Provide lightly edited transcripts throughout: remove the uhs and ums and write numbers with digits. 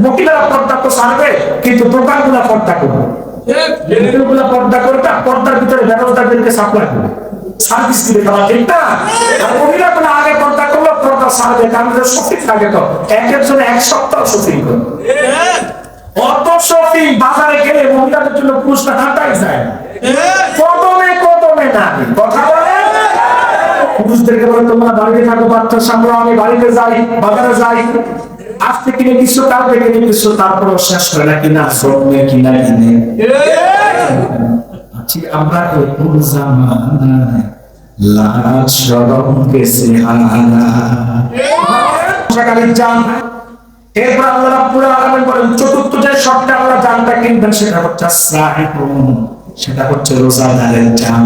মহিলারা পর্দা তো ছাড়বে, কিন্তু দোকানগুলা পর্দা করবে, রেডিওগুলা পর্দা করবে, পর্দার ভিতরে ব্যবস্থাদেরকে সাপ্লাই করবে, সার্ভিস দিবে তারা, ঠিক না? আর মহিলাগুলো আগে পর্দা করলো, পর্দা ছাড়বে, কারণ শপিং লাগে তো, একের জন্য এক সপ্তাহ শপিং করবে। অত শপিং বাজারে গেলে মহিলাদের জন্য পুরুষরা হাঁটাই যায় না, কদমে কদমে না। কথা বলে পুরুষদেরকে বলে তোমরা বাড়িতে থাকো, বাচ্চা সামলাও, আমি বাড়িতে যাই, বাজারে যাই, আজকে কিনে দিচ্ছ, কালকে কিনে দিচ্ছ, তারপরও শেষ করে না কিনা জন্মে কিনা কিনে আছি আমরা। কোন জামানায় লাজ শরম কেসে হানা জান। এরপর আল্লাহ রাব্বুল আলামিন বলেন চতুর্থ যে শর্তে আল্লাহ জানটা কিনবেন সেটা হচ্ছে সাহিবুন, সেটা হচ্ছে রোজাদারের জান।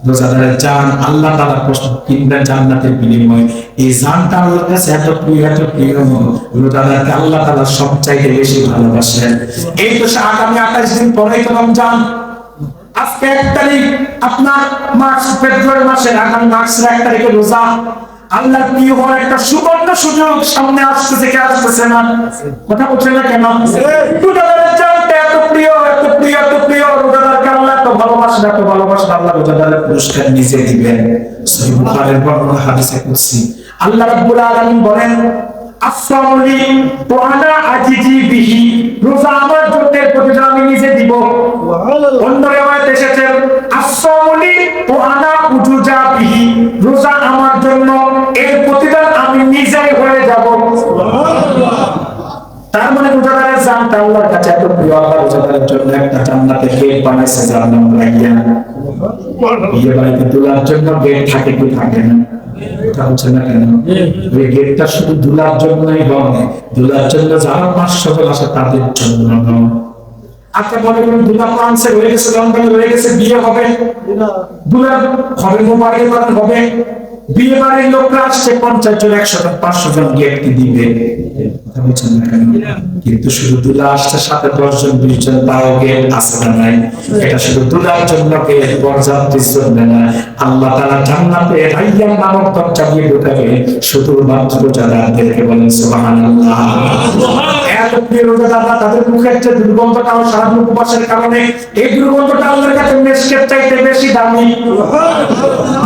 রোজাদারের জান আল্লাহ তাআলা প্রশ্ন কিনবেন জান্নাতের বিনিময়ে। এই জানটা আল্লাহর কাছে এত প্রিয়, এত প্রিয়, রোজাদারকে আল্লাহ তাআলা সবচাইতে বেশি ভালোবাসেন। এই তো আগামী 28 দিন পরেই তো রমজান। আজকে 1 তারিখ, আপনার মার্চ ফেব্রুয়ারি মাসের আগামী মার্চের 1 তারিখে রোজা। আল্লাহ প্রিয় হওয়ার একটা সুবর্ণ সুযোগ সামনে আসতেছে, কে আসতেছে না? কথা বলছেন না কেন? রোজাদারের জানটা এত প্রিয়, এত প্রিয়, এত প্রিয়, রোজাদারকে আল্লাহ এত ভালোবাসেন, এত ভালোবাসেন, আল্লাহ রোজাদারের পুরস্কার নিজে দিবেন। সহিহ বুখারীর বর্ণনা হাদিসে কুদসি আল্লাহ রাব্বুল আলামিন বলেন আসসামুলি ওয়া আনা আজিজি বিহি, রোজা আমার জন্য প্রতিদান আমি নিজে দিব। অন্য riwayat এসেছে আসসামুলি ওয়া আনা উজুজা বিহি, রোজা আমার জন্য, এর প্রতিদান আমি নিজেই হয়ে যাব। তার মানে রোজাদারের জানটা আল্লাহর কাছে এত প্রিয়, আল্লাহ রোজাদারের জন্য একটা জান্নাতের গেট বানাইছে, যার নাম রাইয়ান। বিয়ে বাড়িতে দুলার জন্য গেট থাকে কি থাকে না? এটা হচ্ছে না কেন? ওই গেটটা শুধু দুলার জন্যই হয়, দুলার জন্য যারা 500 জন আসে তাদের জন্য নয়। আচ্ছা মনে করুন দুলা ফ্রান্সে হয়ে গেছে, লন্ডনে হয়ে গেছে, বিয়ে হবে, দুলার হবে, মোবাইল হবে, বিয়ে বাড়ির লোকরা আসছে 50 জন, 100 জন, 500 জন গেট দিবে, কথা বলছেন না কেন? কিন্তু শুধু দুলা আসছে সাথে 10 জন 20 জন, তাও গেট আসে না নাই। এটা শুধু দুলার জন্য গেট, বরযাত্রীর জন্য না। আল্লাহ তাআলা জান্নাতে রাইয়ান নামক দরজা দিয়ে ঢোকাবে শুধুমাত্র রোজাদারদেরকে। বলেন সুবহানাল্লাহ। এত প্রিয় রোজাদাররা, তাদের মুখের যে দুর্গন্ধটাও সারাদিন উপবাসের কারণে, এই দুর্গন্ধটা আল্লাহর কাছে মেশকের চাইতে বেশি দামি।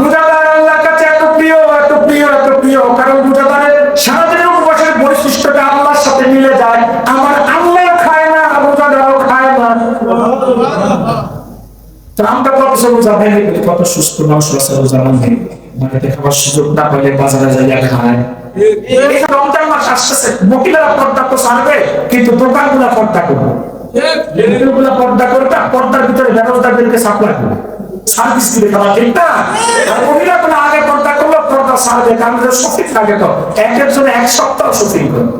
রোজাদার আল্লাহর কাছে এত প্রিয়, এত প্রিয়, এত প্রিয়, কারণ রোজাদারের সারাদিনের উপবাসের বৈশিষ্ট্যটা আল্লাহর সাথে মিলে যায়। আমার আল্লাহ খায় না, রোজাদারও খায় না। তো আমরা কত রোজা ভেঙে গেলে, কত সুস্থ মানুষ আছে রোজা ভাঙে, বাড়িতে খাবার সুযোগ না পেলে বাজারে যাইয়া খায়। রমজান মাস আসতেছে, মহিলারা পর্দা তো ছাড়বে, কিন্তু দোকানগুলা পর্দা করবে, রেডিওগুলা পর্দা করবে, পর্দার ভিতরে ব্যবস্থাদেরকে সাপ্লাই করবে, সার্ভিস দিবে তারা, ঠিক না? আর মহিলাগুলো আগে পর্দা করলো, পর্দা ছাড়বে, কারণ শপিং লাগে তো, একের জন্য এক সপ্তাহ শপিং করবে।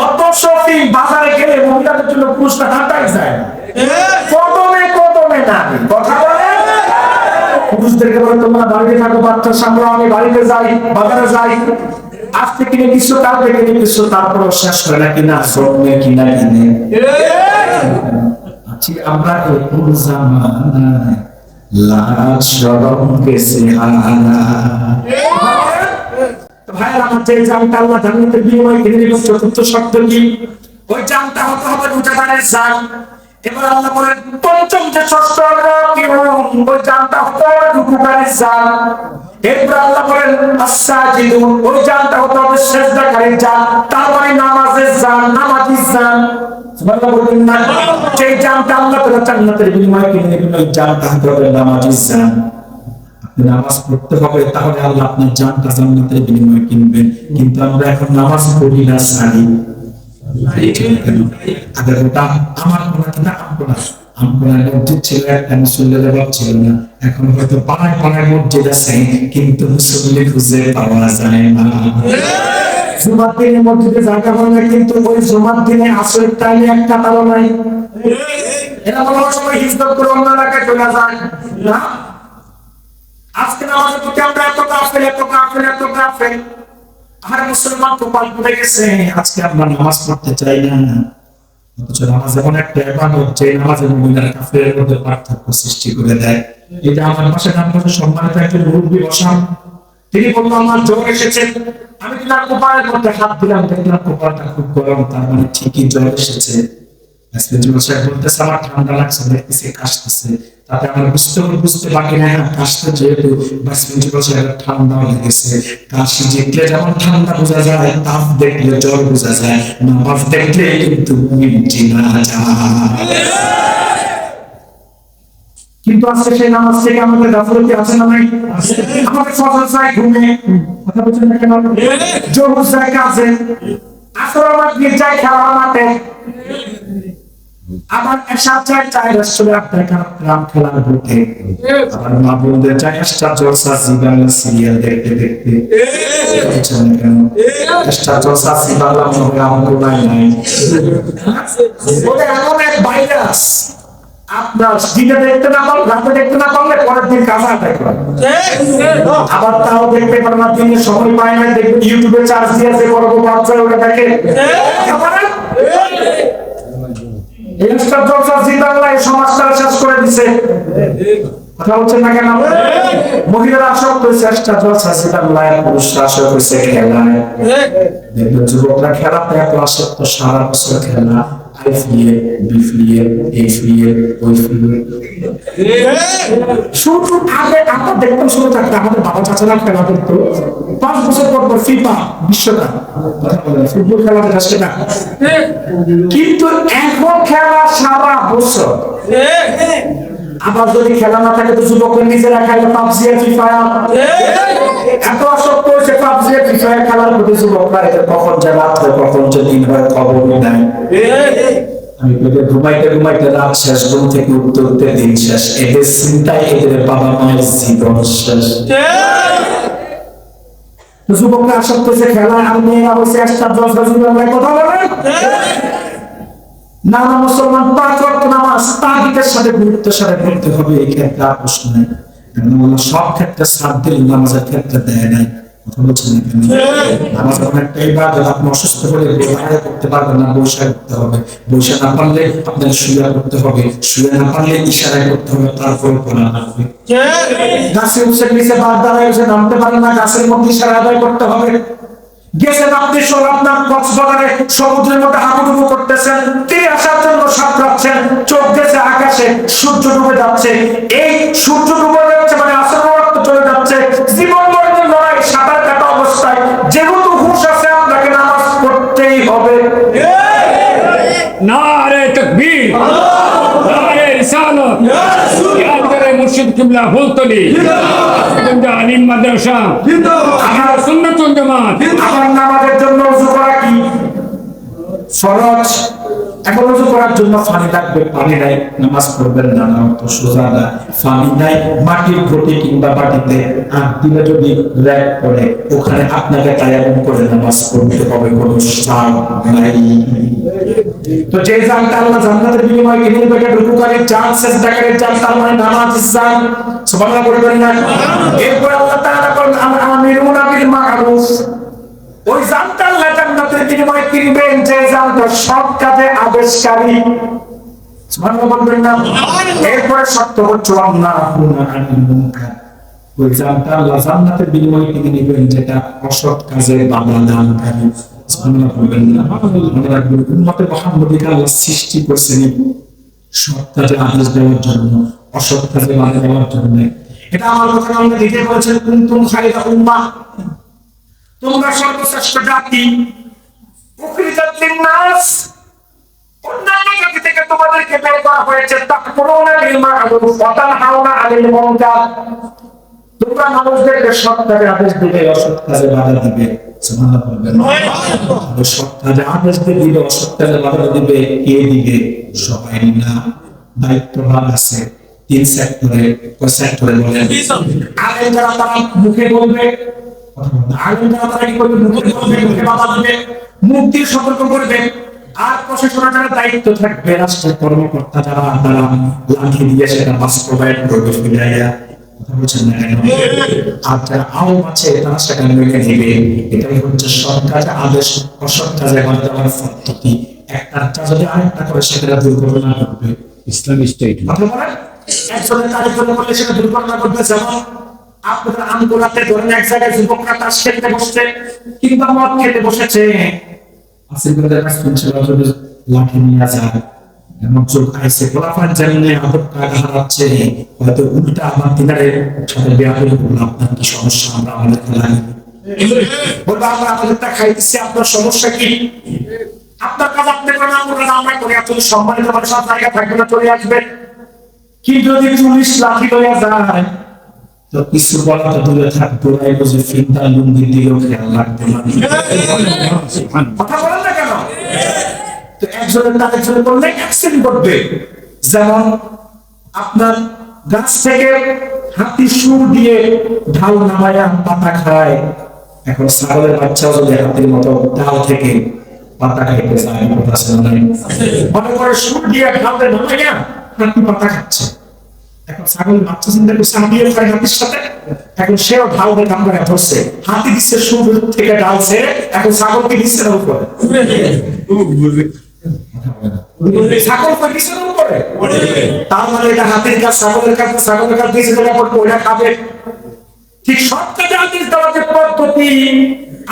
অত শপিং বাজারে গেলে মহিলাদের জন্য পুরুষরা হাঁটাই যায় না, কদমে কদমে না। কথা বলে পুরুষদেরকে বলে তোমরা বাড়িতে থাকো, বাচ্চা সামলাও, আমি বাড়িতে যাই, বাজারে যাই, আজকে কিনে দিচ্ছ, কালকে কিনে দিচ্ছ, তারপরও শেষ করে না কিনা জন্মে কিনা কিনে আছি আমরা। কোন জামানায় লাজ শরম কেসে হানা। ভাইয়ের আমার যে জানটা আল্লাহ জান্নাতের বিনিময়ে কিনে দিল, চতুর্থ শর্ত কি? ওই জানটা হতে হবে রোজাদারের জান। এবার আল্লাহ বলেন পঞ্চম যে শর্ত, ওই জানটা হতে হবে রুকুকারীর জান। এরপর আল্লাহ বলেন আস-সাজিদুন, ওই জানটা হতে হবে সিজদাকারীর জান, তার মানে নামাজের জান, নামাজির জান। সুবহানাল্লাহ বলুন না? সেই জানটা আল্লাহ তাআলা জান্নাতের বিনিময়ে কিনে দিবেন, ওই জানটা হতে হবে নামাজির জান। আপনি নামাজ পড়তে হবে, তাহলে আল্লাহ আপনার জানটা জান্নাতের বিনিময়ে কিনবেন। কিন্তু আমরা এখন নামাজ পড়ি না, সারি। আগে ওটা আমার কোনটা আমপোনার মসজিদ ছিল, একটা মুসল্লির অভাব ছিল না। এখন হয়তো পাড়ায় পাড়ায় মসজিদ আছে, কিন্তু মুসল্লি খুঁজে পাওয়া যায় না। জুমার দিনে মসজিদে জায়গা হয় না, কিন্তু ওই জুমার দিনে আসরের টাইমে একটা তালো নাই। এরা বড় সময় হিজরত করে অন্য এলাকায় চলে যায় না। আজকে নামাজের প্রতি আমরা এত গাফেল, এত গাফেল, এত গাফেল। আমার মুসলমান কপাল পুড়ে গেছে, আজকে আমরা নামাজ পড়তে চাই না। অথচ নামাজ এমন একটা ইবাদত, যে নামাজের মুমিনের কাফেরের মধ্যে পার্থক্য সৃষ্টি করে দেয়। এটা আমার পাশে নাম সম্মানিত একজন মুরব্বী বসান, তিনি বলল আমার জ্বর এসেছে। আমি তার কপালের মধ্যে হাত দিলাম, দেখলাম কপালটা খুব গরম, তার মানে ঠিকই জ্বর এসেছে। বলতেছে আমার ঠান্ডা লাগছে, দেখতেছে কাশতেছে, তাতে আমার বুঝতে বাকি নাই না কাশতে, যেহেতু ঠান্ডা লেগেছে। কাশি দেখলে যেমন ঠান্ডা বোঝা যায়, তাপ দেখলে জ্বর বোঝা যায়, নামাজ দেখলে কিন্তু চেনা যায়। কিন্তু আজকে সেই নামাজ থেকে আমাদের গাফলতি আছে না নাই? আমাদের ফজর যায় ঘুমে, কথা বলছেন না কেন? জোহর যায় কাজে, আসর আমার দিয়ে যায় খেলার মাঠে, আবার এশার যায় চাই রেস্টুরেন্ট দেখা রাম খেলার বুকে, আবার মা বোনদের যায় এক্সট্রা জলসা বাংলা সিরিয়াল দেখতে দেখতে। বুঝছেন না কেন? এক্সট্রা জলসা বাংলা প্রোগ্রাম কোনায় নাই বলে এমন এক ভাইরাস, আপনার দিনে দেখতে না পারলে, রাতে দেখতে না পারলে পরের দিন কাজা আদায় করে, আবার তাও দেখতে পারে না, দিনে সময় পায় না, দেখবে ইউটিউবে চার্জ দিয়ে আছে বড় বড় বাচ্চারা ওটা দেখে। সমাজটা শেষ করে দিছে, কথা বলছেন না কেন? মহিলারা আসক্ত হয়েছে এক্সট্রা জলসা বাংলায়, পুরুষরা আসক্ত হয়েছে খেলায়। দেখবেন যুবকরা খেলাতে এত আসক্ত, সারা বছর খেলা, শুধু আগে আমরা দেখতাম, শুরু থাকতে আমাদের বাবা চাচারা খেলা করতো, 5 বছর পর ফিফা বিশ্বকাপ, ফুটবল খেলা আসছে না, কিন্তু এখন খেলা সারা বছর। আবার যদি খেলা না থাকে তো যুবকের নিজেরা খেলে পাবজি আর ফ্রি ফায়ার, এত আসক্ত হয়েছে পাবজি আর ফ্রি ফায়ার খেলার প্রতি যুবকরা, এদের কখন যে রাত হয় কখন যে দিন হয় খবর নেই। আমি পেটে ঘুমাইতে রাত শেষ, ঘুম থেকে উঠতে দিন শেষ, এদের চিন্তায় এদের বাবা মায়ের জীবন শেষ। যুবকরা আসক্ত হয়েছে খেলায়, আর মেয়েরা হয়েছে একটা 10 কথা বলেন না। মুসলমান 5 ওয়াক্ত নামাজ তাগিদের সাথে গুরুত্বের সাথে পড়তে হবে, এই ক্ষেত্রে আপোষ নেই। সব ক্ষেত্রে সাথ দিলে নামাজের ক্ষেত্রে দেয় নাই, কথা বলছেন না কেন? নামাজ অনেকটা ইবাদত, আপনি অসুস্থ হলে বাইরে করতে পারবেন না, বসে করতে হবে, বসে না পারলে আপনাকে শুয়ে করতে হবে, শুয়ে না পারলে ইশারায় করতে হবে, তারপরে পড়া লাগবে। গাছের নিচে বাদ দাঁড়ায় এসে নামতে পারেন না, গাছের মধ্যে ইশারা আদায় করতে হবে। গেছেন আপনি আপনার কক্সবাজারে সমুদ্রের মধ্যে হাবুডুবু করতেছেন, তীরে আসার জন্য সাঁতরাচ্ছেন, চোখ গেছে আকাশে, সূর্য ডুবে যাচ্ছে, এই সূর্য ডুবে যাচ্ছে মানে আসর ওয়াক্ত চলে যাচ্ছে, জীবন মরণের লড়াই, সাঁতার কাটা অবস্থায় যেহেতু হুঁশ আছে আপনাকে নামাজ পড়তেই হবে। নারে তাকবীর, নারে রিসালাত, ইয়াদ করে মুর্শিদ কিবলা ফুলতলি, আলিম মাদ্রাসা, আমার সুন্নাত ওয়াল জামাত। আমার নামাজের জন্য ওযু করা কি ফরজ? এখন ওযু করার জন্য পানি লাগবে, পানি নাই নামাজ পড়বেন না, নামাজ তো সোজা না। পানি নাই, মাটির ঘটি কিংবা বাটিতে হাত দিলে যদি র্যাক পড়ে, ওখানে আপনাকে তায়াম্মুম করে নামাজ পড়তে হবে, কোনো সার নাই। তো যে জানটা আল্লাহ জান্নাতের বিনিময়ে কিনে দেবে, রুকুকারীর জান, সিজদাকারীর জান, তার মানে নামাজের জান। সুবহানাল্লাহ বলবেন না? এরপর আল্লাহ তাআলা বলেন আমিরুনা বিল মা'রুফ, ওই জানটা আল্লাহ জান্নাতের বিনিময়ে কিনবেন যে জানটা সৎ কাজে আদেশকারী। সুবহানাল্লাহ বলবেন না? এরপরে শর্ত হচ্ছে আল্লাহুনা আনিল মুনকার, ওই জানটা আল্লাহ জান্নাতের বিনিময়ে কিনে নেবেন যেটা অসৎ কাজে বাধা দানকারী। সুবহানাল্লাহ বলবেন না? উম্মতে মুহাম্মাদীকে আল্লাহ সৃষ্টি করেছেন সৎ কাজে আদেশ দেওয়ার জন্য, অসৎ কাজে বাধা দেওয়ার জন্য। এটা আমার কথা আল্লাহ নিজে বলেছেন, কুনতুম খায়রা উম্মাহ, তোমরা সর্বশ্রেষ্ঠ জাতি, উখরিজাত লিন-নাস, অন্যান্য জাতি থেকে তোমাদেরকে বের করা হয়েছে, তা'মুরুনা বিল মা'রুফ ওয়া তানহাউনা আনিল মুনকার, তোমরা মানুষদেরকে সৎ কাজে আদেশ দিবে, অসৎ কাজে বাধা দিবে। সুবহানাল্লাহ বলবেন। সৎ কাজে আদেশ দিবে, অসৎ কাজে বাধা দিবে, কে দিবে? সবাই না, দায়িত্বভাগ আছে 3 সেক্টরে। কোন সেক্টরে বলেন? আলেম যারা তারা মুখে বলবে, আলেম যারা তারা কি করবে? মুখে বলবে, মুখে বাধা দিবে, মুখ দিয়ে সতর্ক করবে। আর প্রশাসনের যারা দায়িত্ব থাকবে, রাষ্ট্রের কর্মকর্তা যারা, তারা লাঠি দিয়ে সেটা বাস্তবায়ন করবে, ফিরাইয়া। কথা বলছেন না কেন? আর যারা আওয়াম আছে তারা সেটা মেনে নেবে। এটাই হচ্ছে সৎ কাজে আদেশ, অসৎ কাজে বাধা দেওয়ার পদ্ধতি। একটা যদি আরেকটা করে সেটা দুর্ঘটনা ঘটবে। ইসলামিক স্টেট একজনের কাজের জন্য বললে সেটা দুর্ঘটনা ঘটবে। যেমন আপনাদের আন্দোলনে ধরেন এক জায়গায় যুবকরা তাস খেলতে বসছে কিংবা মদ খেতে বসেছে, আসিফুলের কাছে শুনছিল যদি লাঠি নিয়ে যায় এমন চোখ আইসে গোলাপান জানিয়ে আদব কাজ হারাচ্ছে, হয়তো উল্টা আমার দিনারের সাথে বিয়া করে বললো আপনার কি সমস্যা, আমরা আমাদের খেলাই বলবো আমরা আমাদেরটা খাইতেছি, আপনার সমস্যা কি? আপনার কাজ আপনি করেন, আমরা আমরা করি, আপনি সম্মানিত সব জায়গা থাকবে না, চলে আসবেন। কি যদি পুলিশ লাঠি লইয়া যায় তো কিছু বলা তো দূরে থাকতো না, বুঝে ফিনটা লুঙ্গি দিয়েও খেয়াল রাখতো না। কথা বলেন না কেন? তো একজনের তার একজনের বললে অ্যাক্সিডেন্ট করবে। যেমন আপনার গাছ থেকে হাতি সুর দিয়ে ঢাল নামায়া পাতা খায়, এখন ছাগলের বাচ্চাও যদি হাতির মতো ঢাল থেকে পাতা খাইতে চায়, মনে করে সুর দিয়ে ঢালে নামাইয়া হাতি পাতা খাচ্ছে। এখন ছাগলের বাচ্চা চিন্তা করছে আমিও খাই হাতির সাথে, এখন সেও ঢাল দিয়ে কামড়ে ধরছে, হাতি দিচ্ছে সুর থেকে ঢালছে, এখন ছাগলকে দিচ্ছে না উপরে। ছাগল কিসের উপরে? তার মানে এটা হাতির কাজ, ছাগলের কাজ, ছাগলের কাজ দিয়েছে যেটা করবো ওইটা খাবে। ঠিক সব কাজে আদেশ দেওয়ার যে পদ্ধতি,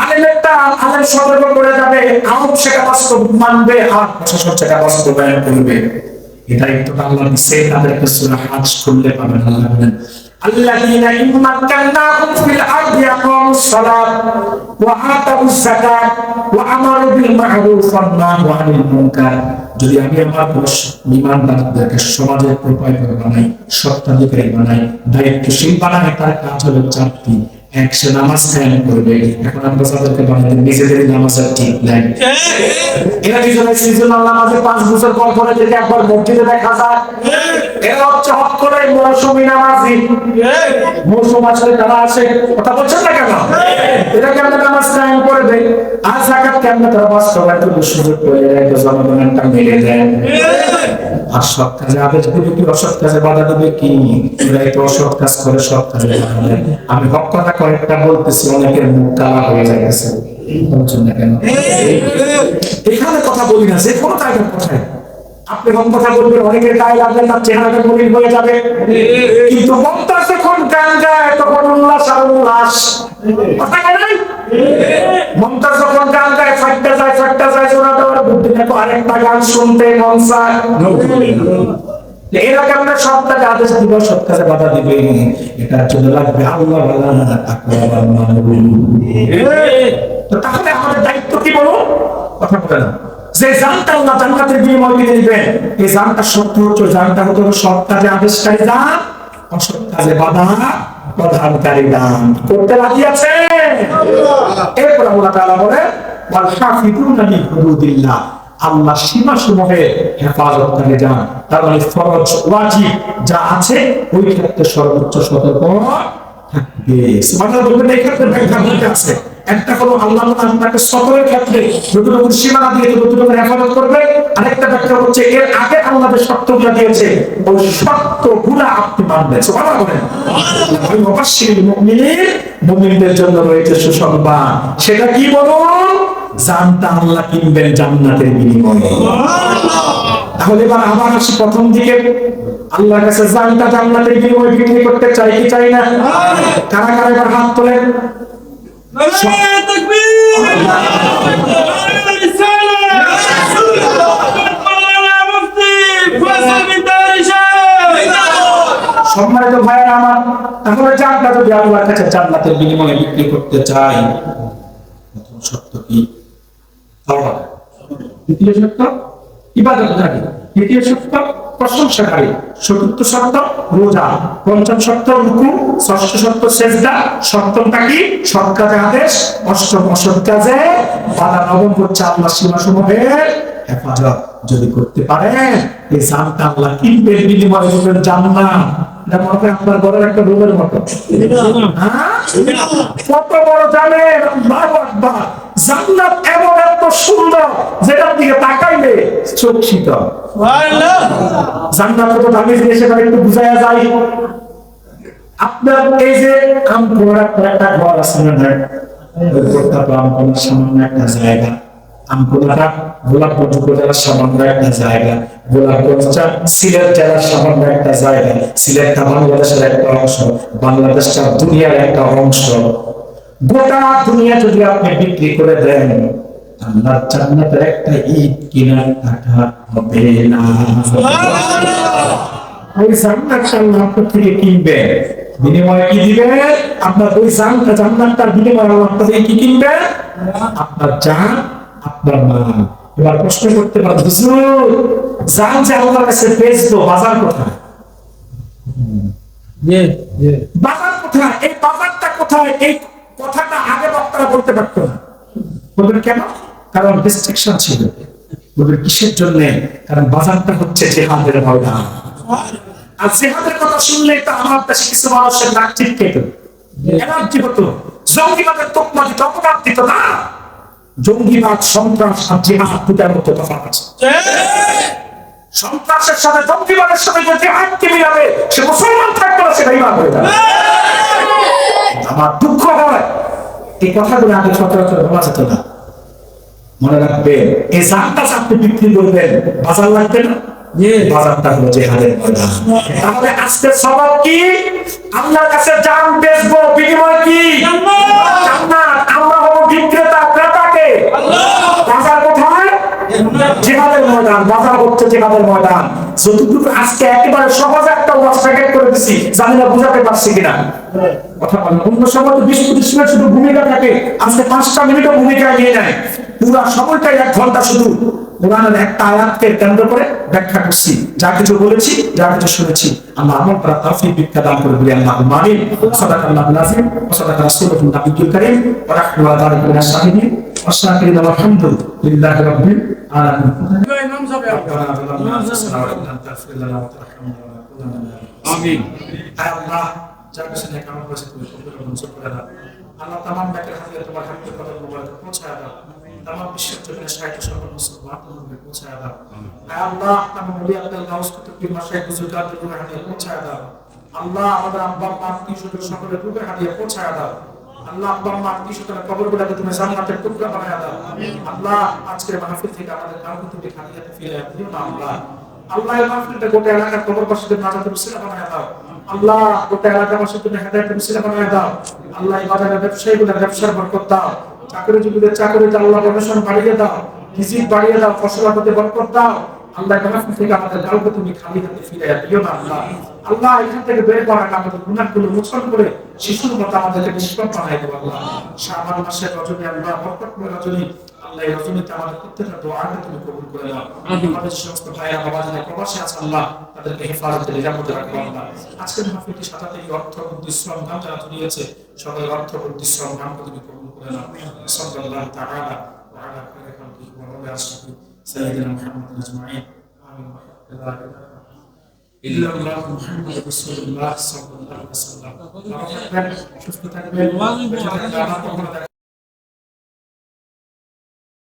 আলেমেরটা আলেম সতর্ক করে যাবে, আলেম সেটা বাস্তব মানবে আর প্রশাসন সেটা বাস্তবায়ন করবে। এটাই তো আল্লাহ দিচ্ছে, তাদেরকে সূরা হাজ খুললে পাবেন। আল্লাহ বলেন আল্লাযীনা ইম্মাক্কানাহুম ফিল আরদি আকামুস সালাত ওয়া আতাউস যাকাত ওয়া আমারু বিল মা'রুফ ওয়া নাহাউ আনিল মুনকার। যদি আমি আমার ঈমানদারদেরকে সমাজের প্রোপাইটার বানাই, সত্তাধিকারী বানাই, দায়িত্বশীল বানাই, তার কাজ হলো চারটি। এক, সে নামাজ কায়েম করবে। এখন আমরা তাদেরকে বানাই নিজেদের নামাজের ঠিক নাই, এরা দুজনে সিজনাল নামাজে 5 বছর পর পরে যদি একবার মসজিদে দেখা যায়, এরা হচ্ছে হক করে মৌসুমী নামাজি। মৌসুম আসলে তারা আসে, কথা বলছেন না কেন? এটা কেমন নামাজ কায়েম করে দেয়, আর যাকাত কেমন তারা বাস্তবায়ন করতে সুযোগ করে দেয়, জনগণের টাকা মেরে দেয়। আর সৎ কাজে আদেশ দেবে কি, অসৎ কাজে বাধা দেবে কি? এরাই তো অসৎ কাজ করে সৎ কাজে বাধা দেয়। আমি হক কথা কয়েকটা বলতেছি, অনেকের মুখ কালা হয়ে যাইতেছে, বলছেন না কেন? এখানে কথা বলি না, যে কোনো জায়গার কথায় আপনি হক কথা বলবেন, অনেকের গায়ে লাগবে, তার চেহারাটা মলিন হয়ে যাবে, কিন্তু মমতাজ যখন গান গায় তখন উল্লাস আর উল্লাস। কথা বলেন, মমতাজ যখন গান গায় ফাটতে যায় শোনা দেওয়ার বুদ্ধি দেখো, আরেকটা গান শুনতে মন চায়। এরা কেমন সব কাজে আদেশ দিবে, সব কাজে বাধা দিবে, এটার জন্য লাগবে আল্লাহ ওয়ালা তাকওয়া মানবুল। তো তাহলে আমাদের দায়িত্ব কি বলুন? কথা বলে না যে জানটা আল্লাহ জান্নাতের বিনিময় দিয়ে দিবেন, এই জানটা সত্য হচ্ছে, জানটা হতো সৎ কাজে আদেশকারী দান, অসৎ কাজে বাধা প্রদানকারী দান করতে রাজি আছে। এরপর আল্লাহ তাআলা বলে ওয়াল হাফিজুনা লিহুদুদিল্লাহ, আল্লাহ সীমা সমূহের হেফাজতকারী যান। তার মানে ফরজ ওয়াজিব যা আছে ওই ক্ষেত্রে সর্বোচ্চ সতর্ক থাকবে। সুবহানাল্লাহ বলবেন, এই ক্ষেত্রে ব্যাখ্যা আছে। একটা হলো আল্লাহ আপনাকে সকলের ক্ষেত্রে যতটুকু সীমানা দিয়ে ততটুকু হেফাজত করবে, আরেকটা ব্যাখ্যা হচ্ছে এর আগে আল্লাহ যে শর্তগুলো দিয়েছে ওই শর্তগুলো আপনি মানবেন। সুবহানাল্লাহ বলেন, ওই মুবাশশিরুল মুমিনিন, মুমিনদের জন্য রয়েছে সুসংবাদ। সেটা কি বলুন? জানটা আল্লাহ কিনবেন জান্নাতের বিনিময়ে। তাহলে এবার আবার আসি প্রথম দিকে, আল্লাহর কাছে জানটা জান্নাতের বিনিময়ে বিক্রি করতে চাই কি চাই না? কারা কারা এবার হাত তোলেন? সম্মানিত ভাইয়েরা আমার, তাহলে জানটা যদি আল্লাহর কাছে জান্নাতের বিনিময়ে বিক্রি করতে চাই, প্রথম শর্ত কি? তাওবা। দ্বিতীয় শর্ত ইবাদতকারী। তৃতীয় শর্ত প্রশংসাকারী। চতুর্থ শর্ত রোজা। পঞ্চম শর্ত রুকু। ষষ্ঠ শর্ত সেজদা। সপ্তমটা কি? সৎ কাজে আদেশ। অষ্টম অসৎ কাজে বাধা। নবম হচ্ছে আল্লাহ সীমাসমূহের হেফাজত। যদি করতে পারেন এই জানটা আল্লাহ কিনবেন, বিনিময়ে দেবেন জান্নাত। এটা মনে হয় আপনার ঘরের একটা রুমের মতো। কত বড় জানেন? আল্লাহু আকবার। জান্নাত এমন এত সুন্দর যেটার দিকে তাকাইলে চোখ শীতল। জান্নাত কত দামি জিনিস সেটা একটু বুঝায়া যায়। আপনার এই যে আমপোড়া একটা ঘর আছে না, ওই ঘরটা তো আমপোড়ার সামান্য একটা জায়গা। আমপোড়াটা গোলাপগঞ্জ উপজেলার সামান্য একটা জায়গা। গোলাপগঞ্জটা সিলেট জেলার সামান্য একটা জায়গা, সিলেটটা বাংলাদেশের একটা অংশ, বাংলাদেশটা দুনিয়ার একটা অংশ। গোটা দুনিয়া যদি আপনি বিক্রি করে দেন, আল্লাহর জান্নাতের একটা ইট কেনার টাকা হবে না। ওই জান্নাতটা আল্লাহ আপনার থেকে কিনবে, বিনিময়ে কি দিবে? আপনার ওই জান্নাতটার বিনিময়ে আল্লাহ আপনার থেকে কি কিনবে? আপনার জান, আপনার মা। এবার প্রশ্ন করতে পারেন, হুজুর জান যে আল্লাহর কাছে বেচবো, বাজার কোথায়? বাজার কোথায়? এই বাজারটা কোথায়? এই কথাটা আগে বক্তারা বলতে পারতো না। বলবেন কেন? কারণ রেস্ট্রিকশন ছিল। বলবেন কিসের জন্য? কারণ বাজারটা হচ্ছে জিহাদের ময়দান। আর জিহাদের কথা শুনলে তো আমার দেশে কিছু মানুষের নাক ছিটকে যেত, এনার্জি হতো, জঙ্গিবাদের তোকমা দিত, অপরাধ দিত না। জঙ্গিবাদ, সন্ত্রাস আর জিহাদ দুটার মধ্যে তফাৎ আছে। সন্ত্রাসের সাথে জঙ্গিবাদের সাথে যে জিহাদকে মিলাবে, সে মুসলমান থাকবে না, সেটা ইমান হয়ে যাবে। আমার দুঃখ হয় এই কথাগুলো আগে সচরাচর বলা যেত না। মনে রাখবে, এই জানটা আপনি বিক্রি করবেন, বাজার লাগবে না। বাজারটা হলো জিহাদের ময়দান। তাহলে আজকের সবক কি? আল্লাহর কাছে জান বেচবো, বিনিময় কি? জান্নাত। আমরা হবো বিক্রেতা, ক্রেতাকে। বাজার কোথায়? জিহাদের ময়দান। বাজার হচ্ছে জিহাদের ময়দান। যতটুকু আজকে একেবারে সহজ একটা ওয়াজ প্যাকেট করে দিছি, জানি না বুঝাতে পারছি কিনা। কথা বলেন, অন্য সময় তো 20-25 মিনিট শুধু ভূমিকা থাকে, আজকে 5টা মিনিটও ভূমিকা নিয়ে নেয়। পুরা সময়টাই 1 ঘন্টা শুধু কোরআনের একটা আয়াতকে কেন্দ্র করে ব্যাখ্যা করছি। যা কিছু বলেছি, যা কিছু শুনেছি, আমরা আমল করা তৌফিক ভিক্ষা দান করে বলি আল্লাহ আমিন। সাদাকাল্লাহুল আযীম ওয়া সাদাকা রাসূলুহুল নবিয়্যুল কারীম ওয়া রাহমাতুল্লাহি ওয়া বারাকাতুহু মিনাশ শাহিদিন ওয়া শাকিরিন ওয়া আলহামদুলিল্লাহি রাব্বিল আলামিন। আমিন। আল্লাহ যা কিছু নেক আমল করেছে তুমি কবুল করে মঞ্জুর করে দাও। আল্লাহ তামাম নেকের হাদিয়া তোমার হাতে কদম মোবারক পৌঁছায় দাও। তামাম বিশ্বের জন্য সাহিত্য সকল মুসলমান তোমাকে পৌঁছায় দাও। আল্লাহ তামাম ওলি আব্দুল গাউস কুতুবী মাশায়েখ বুজুর্গদের রূহে হাদিয়া পৌঁছায় দাও। আল্লাহ আমাদের আব্বা মা আত্মীয়স্বজন সকলের রূহে হাদিয়া পৌঁছায় দাও। আল্লাহ আব্বা মা আত্মীয়স্বজনের কবরগুলোকে তুমি জান্নাতের টুকরা বানায় দাও। আল্লাহ আজকের মাহফিল থেকে আমাদের কাউকে তুমি হাদিয়াতে ফিরিয়ে দিও না। আল্লাহ এই মাহফিলটা গোটা এলাকার কবরবাসীদের নাজাতের উসিলা বানায় দাও। আল্লাহ গোটা এলাকাবাসীর তুমি হেদায়েতের উসিলা বানায় দাও। আল্লাহ এই বাজারের ব্যবসায়ীগুলোর ব্যবসার বরকত দাও। চাকরিজীবীদের চাকরিতে আল্লাহ প্রমোশন বাড়িয়ে দাও, রিজিক বাড়িয়ে দাও, ফসলাতে বরকত দাও। আল্লাহ মাহফিল থেকে আমাদের কাউকে তুমি খালি হাতে ফিরিয়ে দিও না। আল্লাহ এখান থেকে বের করার আমাদের গুনাহগুলো মোচন করে শিশুর মতো আমাদেরকে নিষ্পাপ বানাই দেবো। আল্লাহ শাবান মাসের রজনী, আল্লাহ বরকতময় রজনী, আল্লাহ এই রজনীতে আমাদের প্রত্যেকটা দোয়াকে তুমি কবুল করে নাও। আমাদের সমস্ত ভাইরা বাবা যারা প্রবাসে আছে আল্লাহ তাদেরকে হেফাজতে নিরাপদে রাখো। আল্লাহ আজকের মাহফিলটি সাথে এই অর্থ বুদ্ধি শ্রম দান যারা দিয়েছে, সকল অর্থ বুদ্ধি শ্রম দানকে তুমি কবুল করে নাও। সাল্লাল্লাহু তাআলা ওয়া আলা খায়রি খালকিহি ওয়া আলা আশরাফি সাইয়্যিদিনা মুহাম্মাদিন আজমাইন। আমিন। ইল্লাল্লাহু মুহাম্মাদুর রাসূলুল্লাহ সাল্লাল্লাহু আলাইহি ওয়াসাল্লাম। সুস্থ থাকবেন।